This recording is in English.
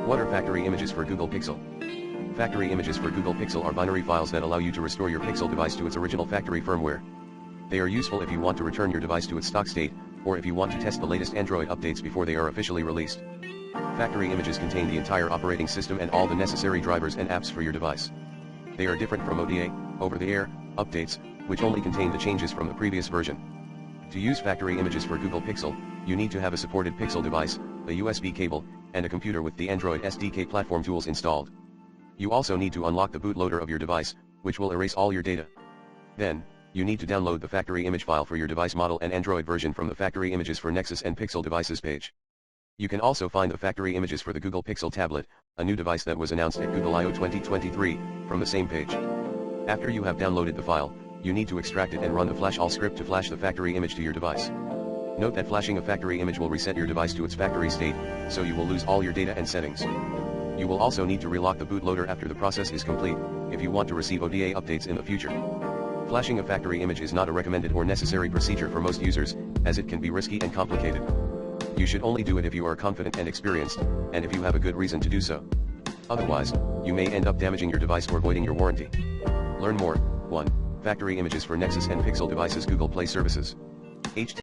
What are factory images for Google Pixel? Factory images for Google Pixel are binary files that allow you to restore your Pixel device to its original factory firmware. They are useful if you want to return your device to its stock state, or if you want to test the latest Android updates before they are officially released. Factory images contain the entire operating system and all the necessary drivers and apps for your device. They are different from OTA, over-the-air, updates, which only contain the changes from the previous version. To use factory images for Google Pixel, you need to have a supported Pixel device, a USB cable, and a computer with the Android SDK platform tools installed. You also need to unlock the bootloader of your device, which will erase all your data. Then, you need to download the factory image file for your device model and Android version from the Factory Images for Nexus and Pixel Devices page. You can also find the factory images for the Google Pixel tablet, a new device that was announced at Google I/O 2023, from the same page. After you have downloaded the file, you need to extract it and run the Flash All script to flash the factory image to your device. Note that flashing a factory image will reset your device to its factory state, so you will lose all your data and settings. You will also need to relock the bootloader after the process is complete, if you want to receive OTA updates in the future. Flashing a factory image is not a recommended or necessary procedure for most users, as it can be risky and complicated. You should only do it if you are confident and experienced, and if you have a good reason to do so. Otherwise, you may end up damaging your device or voiding your warranty. Learn more. 1. Factory images for Nexus and Pixel devices Google Play services.